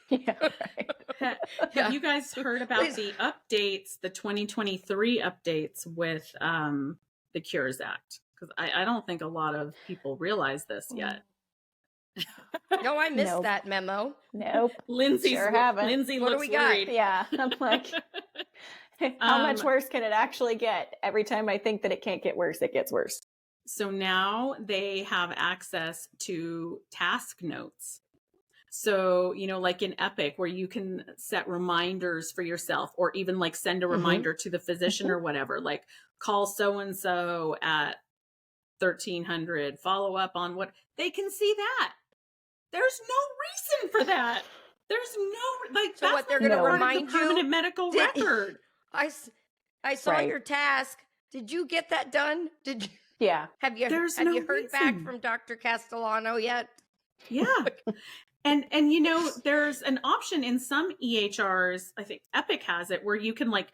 Yeah, right. Have you guys heard about the updates, the 2023 updates with the Cures Act? Because I don't think a lot of people realize this yet. No, I missed that memo. Nope. Lindsey What looks do we got? worried. Yeah, I'm like, how much worse can it actually get? Every time I think that it can't get worse, it gets worse. So now they have access to task notes. So, like in Epic, where you can set reminders for yourself, or even like send a reminder to the physician or whatever, like call so-and-so at 1300, follow up on what they can see that. There's no reason for that. There's no, like, so what they're going to remind you? Permanent medical record. I saw your task. Did you get that done? Did you? Yeah. Have you heard back from Dr. Castellano yet? Yeah. And there's an option in some EHRs, I think Epic has it, where you can, like,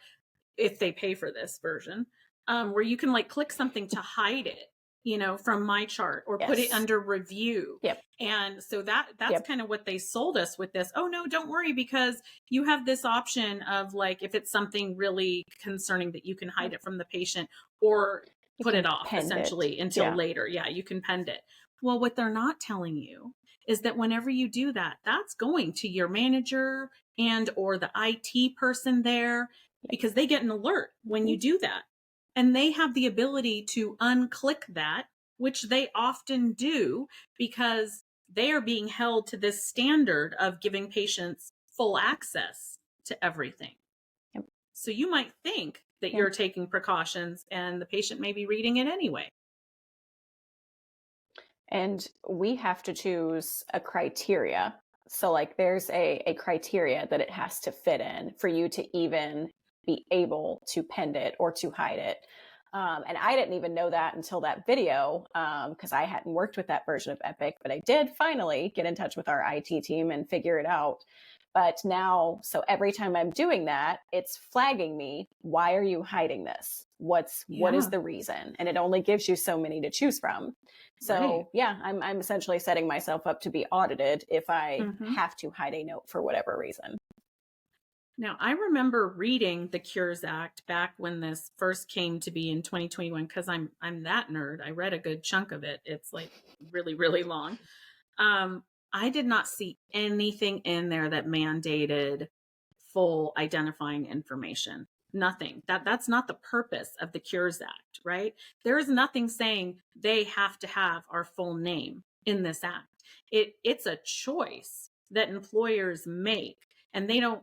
if they pay for this version, where you can like click something to hide it, from my chart, or put it under review. Yep. And so that's kind of what they sold us with this. Oh no, don't worry, because you have this option of, like, if it's something really concerning, that you can hide it from the patient or put it off essentially until later. Yeah, you can pend it. Well, what they're not telling you is that whenever you do that, that's going to your manager and or the IT person there, because they get an alert when you do that. And they have the ability to unclick that, which they often do, because they are being held to this standard of giving patients full access to everything. Yep. So you might think that you're taking precautions, and the patient may be reading it anyway. And we have to choose a criteria. So, like, there's a criteria that it has to fit in for you to even be able to pend it or to hide it. And I didn't even know that until that video, because I hadn't worked with that version of Epic, but I did finally get in touch with our IT team and figure it out. But now, so every time I'm doing that, it's flagging me, why are you hiding this? What is the reason? And it only gives you so many to choose from. So I'm essentially setting myself up to be audited if I have to hide a note for whatever reason. Now, I remember reading the Cures Act back when this first came to be in 2021, because I'm that nerd. I read a good chunk of it. It's like really, really long. I did not see anything in there that mandated full identifying information. Nothing. That's not the purpose of the Cures Act, right? There is nothing saying they have to have our full name in this act. It's a choice that employers make, and they don't,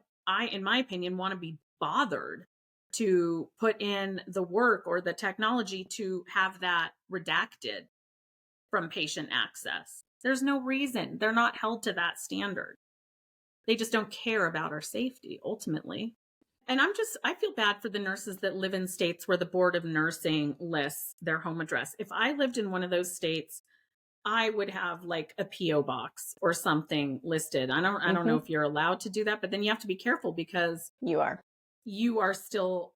in my opinion, want to be bothered to put in the work or the technology to have that redacted from patient access. There's no reason. They're not held to that standard. They just don't care about our safety, ultimately. And I feel bad for the nurses that live in states where the Board of Nursing lists their home address. If I lived in one of those states, I would have like a PO box or something listed. I don't know if you're allowed to do that, but then you have to be careful because You are still,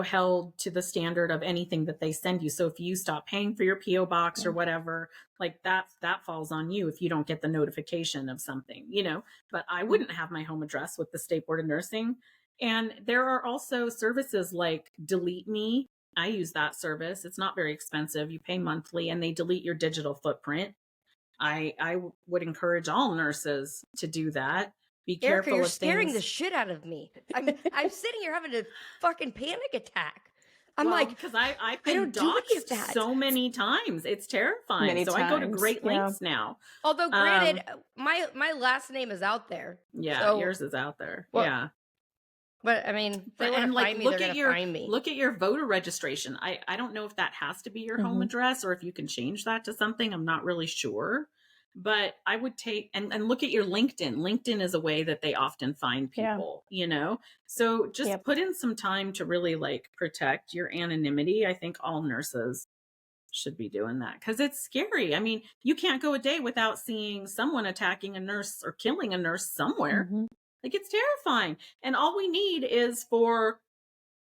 held to the standard of anything that they send you. So if you stop paying for your PO box or whatever, like that falls on you if you don't get the notification of something, but I wouldn't have my home address with the State Board of Nursing. And there are also services like Delete Me. I use that service. It's not very expensive. You pay monthly and they delete your digital footprint. I would encourage all nurses to do that. Be Erica, careful you're of scaring things. the shit out of me. I'm sitting here having a fucking panic attack. I'm like, because I've I been don't do any of doxxed that. so many times. It's terrifying. Many so I go to times, great yeah. lengths now. although granted, my last name is out there. Yeah, So- yours is out there. Well, yeah. But I mean, if they want to find me, they're going to find me. Look at your voter registration. I don't know if that has to be your home address or if you can change that to something. I'm not really sure. But I would take and look at your LinkedIn. LinkedIn is a way that they often find people, So just put in some time to really like protect your anonymity. I think all nurses should be doing that because it's scary. I mean, you can't go a day without seeing someone attacking a nurse or killing a nurse somewhere. Like it's terrifying. And all we need is for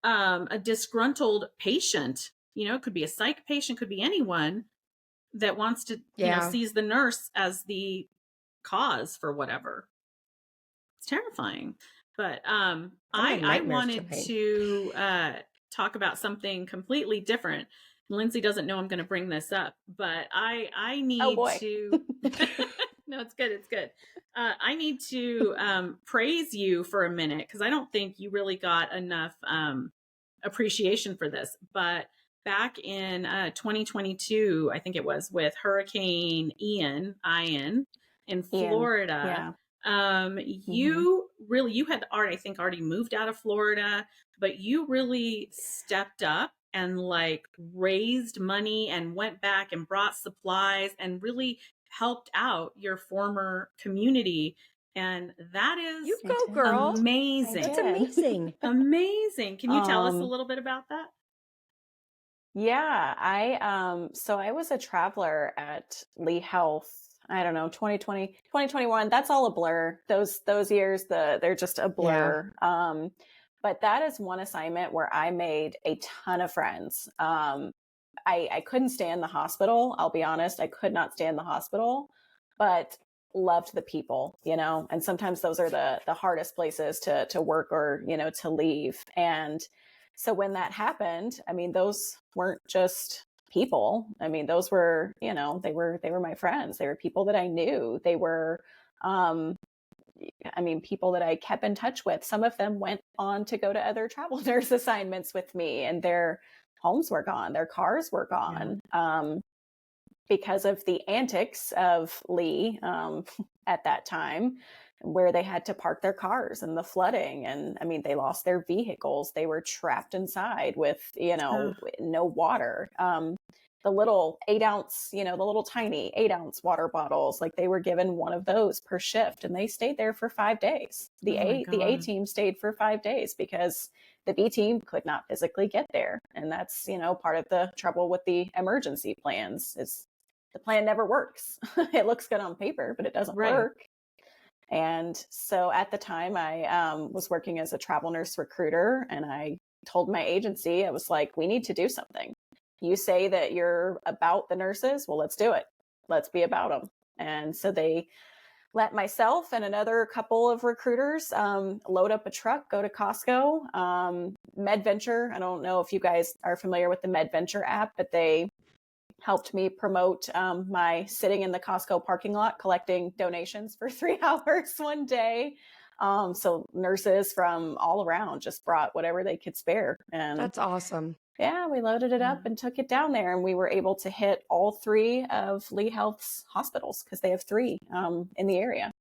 a disgruntled patient, it could be a psych patient, could be anyone that wants to, sees the nurse as the cause for whatever. It's terrifying. But I wanted to talk about something completely different. Lindsey doesn't know I'm going to bring this up, but I need to. No, it's good. It's good. I need to praise you for a minute because I don't think you really got enough appreciation for this. But back in 2022, I think it was with Hurricane Ian in Florida. You had already moved out of Florida, but you really stepped up and like raised money and went back and brought supplies and really helped out your former community. And that is you go, girl. Amazing. That's amazing. Amazing. Can you tell us a little bit about that? Yeah, I was a traveler at Lee Health. I don't know, 2020, 2021. That's all a blur. Those years, they're just a blur. Yeah. But that is one assignment where I made a ton of friends. I couldn't stand the hospital. I'll be honest. I could not stand the hospital, but loved the people, and sometimes those are the hardest places to work or, to leave. And so when that happened, I mean, those weren't just people. I mean, those were, they were my friends. They were people that I knew. They were, people that I kept in touch with. Some of them went on to go to other travel nurse assignments with me, and their homes were gone. Their cars were gone. Because of the antics of Lee at that time, where they had to park their cars and the flooding. And I mean, they lost their vehicles. They were trapped inside with, no water. The little 8-ounce, the little tiny 8-ounce water bottles, like they were given one of those per shift, and they stayed there for 5 days. The A team stayed for 5 days because the B team could not physically get there. And that's, part of the trouble with the emergency plans is the plan never works. It looks good on paper, but it doesn't work. And so at the time I was working as a travel nurse recruiter, and I told my agency, I was like, we need to do something. You say that you're about the nurses. Well, let's do it. Let's be about them. And so they let myself and another couple of recruiters load up a truck, go to Costco. MedVenture, I don't know if you guys are familiar with the MedVenture app, but they helped me promote my sitting in the Costco parking lot collecting donations for 3 hours one day. So nurses from all around just brought whatever they could spare. And that's awesome. Yeah, we loaded it up and took it down there, and we were able to hit all 3 of Lee Health's hospitals because they have 3 in the area.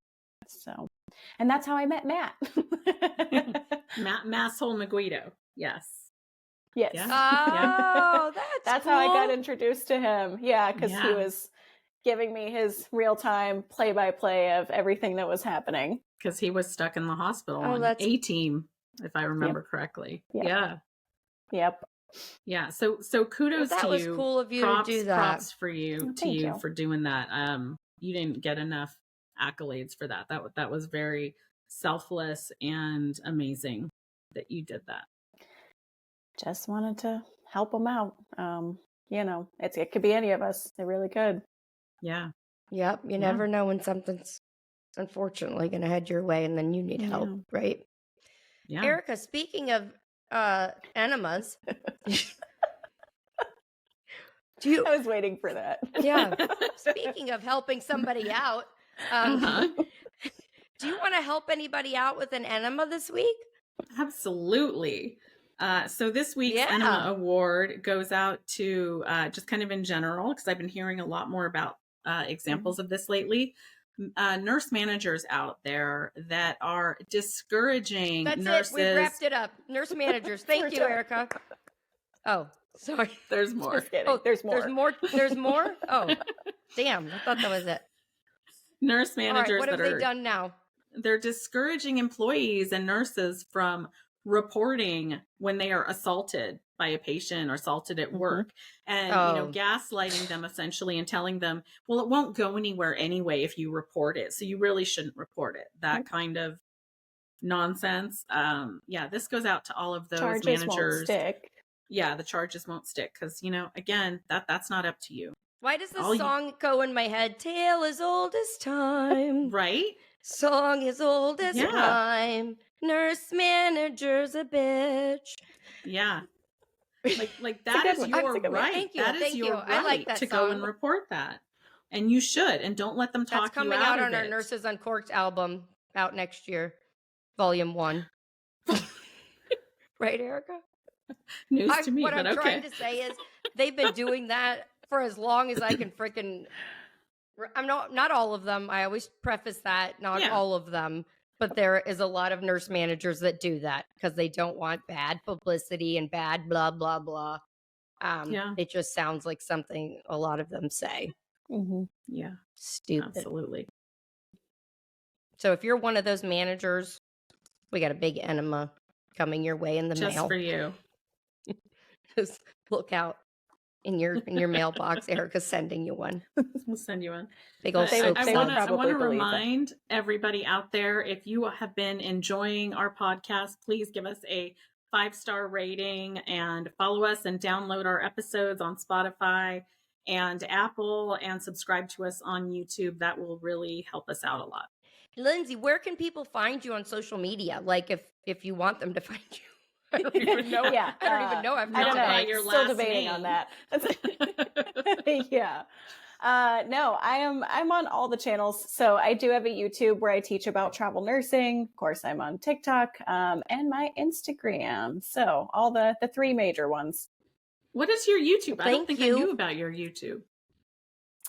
So, and that's how I met Matt. Matt Masshole Maguido. Yes. Yes. Yeah. Oh, that's cool. How I got introduced to him. Yeah, because he was giving me his real-time play-by-play of everything that was happening. Because he was stuck in the hospital on that's A-team. if I remember correctly. Yep. Yeah. Yep. Yeah. So kudos That to was you. cool of you props, to do that. Props for you Oh, to thank you you. for doing that. You didn't get enough accolades for that. That was very selfless and amazing that you did that. Just wanted to help them out. You know, it could be any of us. It really could. Yeah. Yep. You never know when something's unfortunately going to head your way and then you need help, right? Yeah. Erica, speaking of enemas, I was waiting for that. Yeah. Speaking of helping somebody out, do you want to help anybody out with an enema this week? Absolutely. So this week's Enema Award goes out to just kind of in general, because I've been hearing a lot more about examples of this lately. Nurse managers out there that are discouraging That's nurses. it. We've wrapped it up. Nurse managers. Thank you, Erica. Oh, sorry. There's more. Just kidding. Oh, there's more. There's more. There's more? Oh, damn. I thought that was it. Nurse managers. All right, what have they done now? They're discouraging employees and nurses from reporting when they are assaulted by a patient or assaulted at work, and gaslighting them essentially and telling them, well, it won't go anywhere anyway if you report it, so you really shouldn't report it. That kind of nonsense. This goes out to all of those Charges managers. Won't stick. Yeah, the charges won't stick because again, that's not up to you. Why does the song go in my head? Tale as old as time, right? Song as old as time. Nurse manager's a bitch. Yeah. Like that is your right. Thank you. That is your right. I like that to go and report that. And you should. And don't let them talk you out of it. That's coming out on our Nurses Uncorked album out next year. Volume 1. Right, Erica? News to me, what but I'm trying to say is they've been doing that for as long as I can freaking... I'm not all of them. I always preface that. Not all of them. But there is a lot of nurse managers that do that because they don't want bad publicity and bad blah, blah, blah. It just sounds like something a lot of them say. Yeah. Stupid. Absolutely. So if you're one of those managers, we got a big enema coming your way in the mail. Just for you. Just look out in your mailbox. Erica's sending you one. We'll send you one. Big old I want to remind everybody out there, if you have been enjoying our podcast, please give us a 5-star rating and follow us and download our episodes on Spotify and Apple and subscribe to us on YouTube. That will really help us out a lot. Lindsey, where can people find you on social media? Like if you want them to find you. I don't even know. I don't even know. I don't know. I'm still debating on that. No, I'm on all the channels. So I do have a YouTube where I teach about travel nursing. Of course, I'm on TikTok and my Instagram. So all the 3 major ones. What is your YouTube? I don't think I knew about your YouTube.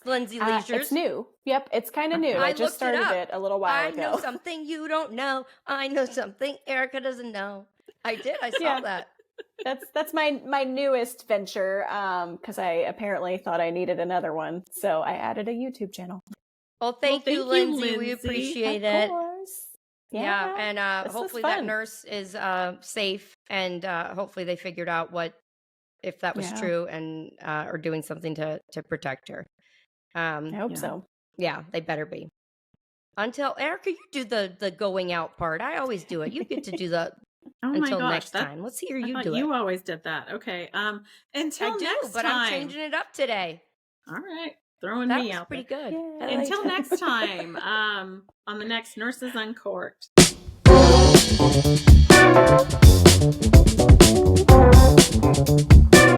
Lindsey Leisures. It's new. Yep, it's kind of new. I just started it a little while ago. I know something you don't know. I know something Erica doesn't know. I did. I saw that. That's my newest venture because I apparently thought I needed another one. So I added a YouTube channel. Well, thank you, Lindsey. We appreciate it. Of course. Yeah. And hopefully that nurse is safe and hopefully they figured out if that was true and are doing something to protect her. I hope so. Yeah, they better be. Until Erica, you do the going out part. I always do it. You get to do the until next time. Let's hear you do it. You always did that. Okay. Until next time. But I'm changing it up today. All right. Throwing me out. That was pretty good. Until next time. On the next Nurses Uncorked.